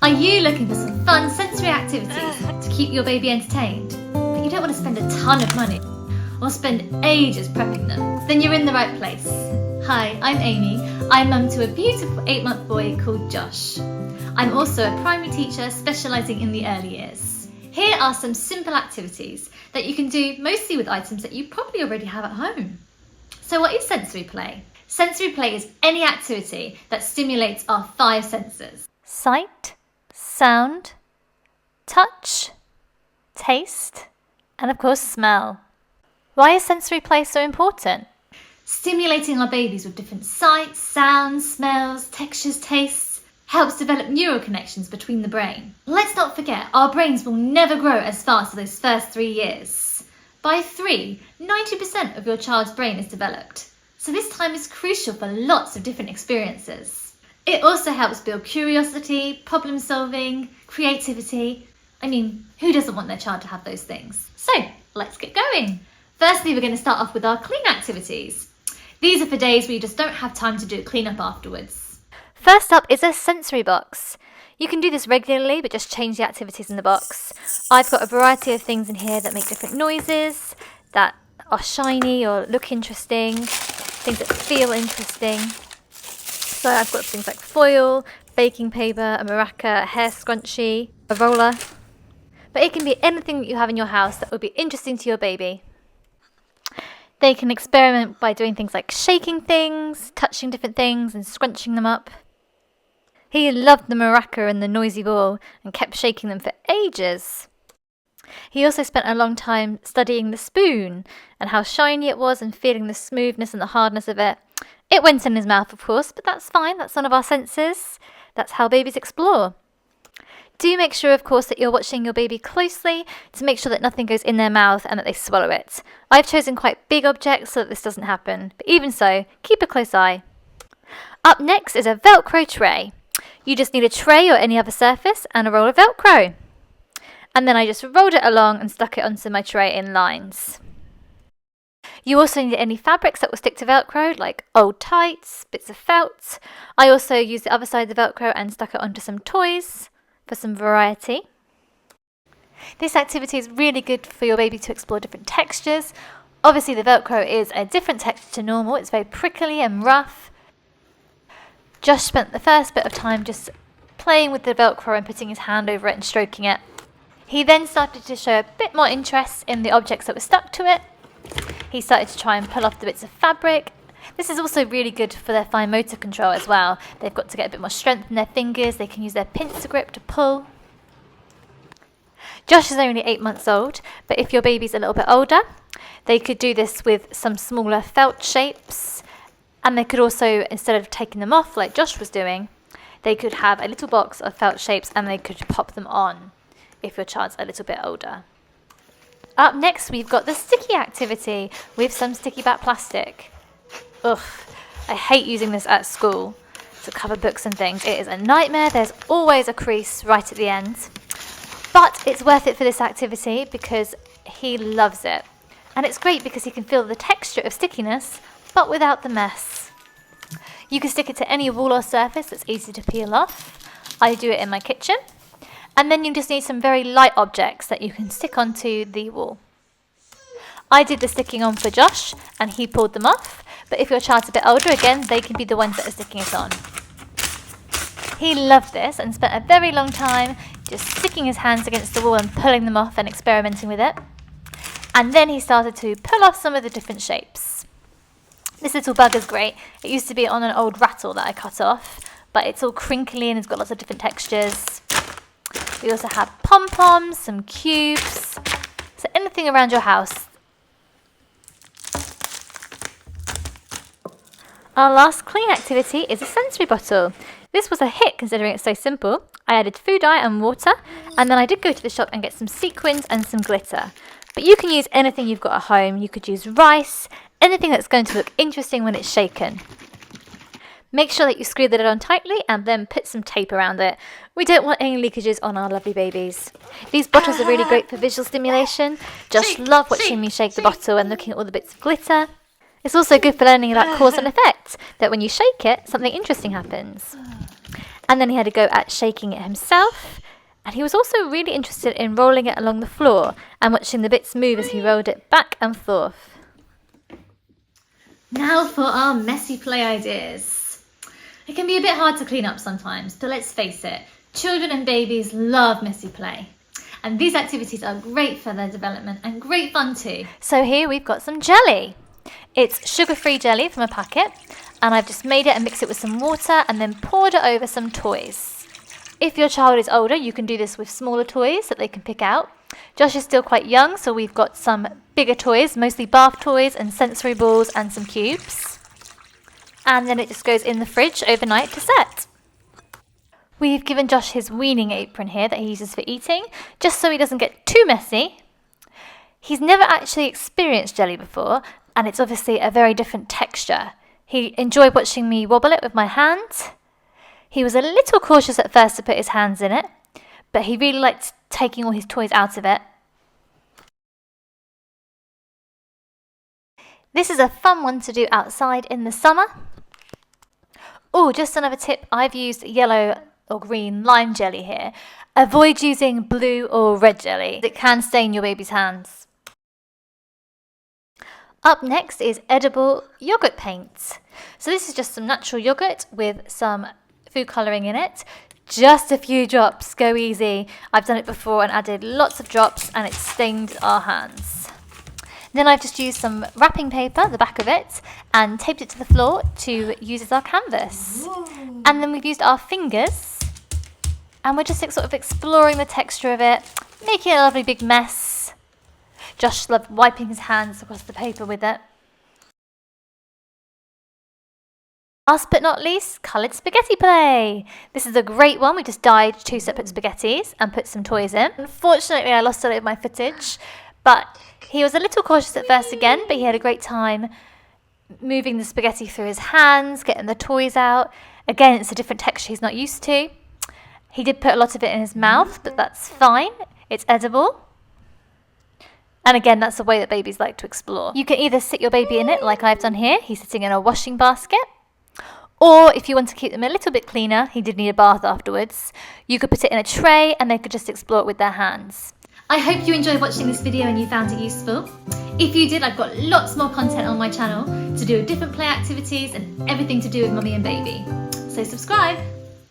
Are you looking for some fun sensory activities to keep your baby entertained, but you don't want to spend a ton of money or spend ages prepping them? Then you're in the right place. Hi, I'm Amy. I'm mum to a beautiful 8-month boy called Josh. I'm also a primary teacher specialising in the early years. Here are some simple activities that you can do mostly with items that you probably already have at home. So what is sensory play? Sensory play is any activity that stimulates our 5 senses. Sight, sound, touch, taste, and of course smell. Why is sensory play so important? Stimulating our babies with different sights, sounds, smells, textures, tastes helps develop neural connections between the brain. Let's not forget, our brains will never grow as fast as those first 3 years. By 3, 90% of your child's brain is developed. So this time is crucial for lots of different experiences. It also helps build curiosity, problem solving, creativity. I mean, who doesn't want their child to have those things? So, let's get going. Firstly, we're going to start off with our clean activities. These are for days where you just don't have time to do a clean-up afterwards. First up is a sensory box. You can do this regularly, but just change the activities in the box. I've got a variety of things in here that make different noises, that are shiny or look interesting, things that feel interesting. So I've got things like foil, baking paper, a maraca, a hair scrunchie, a roller. But it can be anything that you have in your house that would be interesting to your baby. They can experiment by doing things like shaking things, touching different things and scrunching them up. He loved the maraca and the noisy ball and kept shaking them for ages. He also spent a long time studying the spoon and how shiny it was and feeling the smoothness and the hardness of it. It went in his mouth, of course, but that's fine. That's one of our senses. That's how babies explore. Do make sure, of course, that you're watching your baby closely to make sure that nothing goes in their mouth and that they swallow it. I've chosen quite big objects so that this doesn't happen, but even so, keep a close eye. Up next is a Velcro tray. You just need a tray or any other surface and a roll of Velcro. And then I just rolled it along and stuck it onto my tray in lines. You also need any fabrics that will stick to Velcro, like old tights, bits of felt. I also used the other side of the Velcro and stuck it onto some toys for some variety. This activity is really good for your baby to explore different textures. Obviously the Velcro is a different texture to normal. It's very prickly and rough. Josh spent the first bit of time just playing with the Velcro and putting his hand over it and stroking it. He then started to show a bit more interest in the objects that were stuck to it. He started to try and pull off the bits of fabric. This is also really good for their fine motor control as well. They've got to get a bit more strength in their fingers. They can use their pincer grip to pull. Josh is only 8 months old, but if your baby's a little bit older, they could do this with some smaller felt shapes. And they could also, instead of taking them off like Josh was doing, they could have a little box of felt shapes and they could pop them on if your child's a little bit older. Up next, we've got the sticky activity with some sticky back plastic. Ugh, I hate using this at school to cover books and things. It is a nightmare. There's always a crease right at the end. But it's worth it for this activity because he loves it. And it's great because he can feel the texture of stickiness, but without the mess. You can stick it to any wall or surface that's easy to peel off. I do it in my kitchen. And then you just need some very light objects that you can stick onto the wall. I did the sticking on for Josh and he pulled them off. But if your child's a bit older, again, they can be the ones that are sticking it on. He loved this and spent a very long time just sticking his hands against the wall and pulling them off and experimenting with it. And then he started to pull off some of the different shapes. This little bug is great. It used to be on an old rattle that I cut off, but it's all crinkly and it's got lots of different textures. We also have pom-poms, some cubes, so anything around your house. Our last clean activity is a sensory bottle. This was a hit considering it's so simple. I added food dye and water, and then I did go to the shop and get some sequins and some glitter. But you can use anything you've got at home. You could use rice, anything that's going to look interesting when it's shaken. Make sure that you screw the lid on tightly and then put some tape around it. We don't want any leakages on our lovely babies. These bottles are really great for visual stimulation. Josh loved watching me shake the bottle and looking at all the bits of glitter. It's also good for learning about cause and effect, that when you shake it, something interesting happens. And then he had a go at shaking it himself. And he was also really interested in rolling it along the floor and watching the bits move as he rolled it back and forth. Now for our messy play ideas. It can be a bit hard to clean up sometimes, but let's face it, children and babies love messy play. And these activities are great for their development and great fun too. So here we've got some jelly. It's sugar-free jelly from a packet, and I've just made it and mixed it with some water and then poured it over some toys. If your child is older, you can do this with smaller toys that they can pick out. Josh is still quite young, so we've got some bigger toys, mostly bath toys and sensory balls and some cubes. And then it just goes in the fridge overnight to set. We've given Josh his weaning apron here that he uses for eating, just so he doesn't get too messy. He's never actually experienced jelly before, and it's obviously a very different texture. He enjoyed watching me wobble it with my hand. He was a little cautious at first to put his hands in it, but he really liked taking all his toys out of it. This is a fun one to do outside in the summer. Oh, just another tip, I've used yellow or green lime jelly here. Avoid using blue or red jelly. It can stain your baby's hands. Up next is edible yogurt paint. So this is just some natural yogurt with some food colouring in it. Just a few drops, go easy. I've done it before and added lots of drops and it stained our hands. Then I've just used some wrapping paper, the back of it, and taped it to the floor to use as our canvas. Ooh. And then we've used our fingers and we're just sort of exploring the texture of it, making a lovely big mess. Josh loved wiping his hands across the paper with it. Last but not least, coloured spaghetti play. This is a great one. We just dyed 2 separate spaghettis and put some toys in. Unfortunately, I lost a lot of my footage, but he was a little cautious at first again, but he had a great time moving the spaghetti through his hands, getting the toys out. Again, it's a different texture he's not used to. He did put a lot of it in his mouth, but that's fine. It's edible. And again, that's the way that babies like to explore. You can either sit your baby in it like I've done here. He's sitting in a washing basket. Or if you want to keep them a little bit cleaner, he did need a bath afterwards, you could put it in a tray and they could just explore it with their hands. I hope you enjoyed watching this video and you found it useful. If you did, I've got lots more content on my channel to do with different play activities and everything to do with mummy and baby. So subscribe!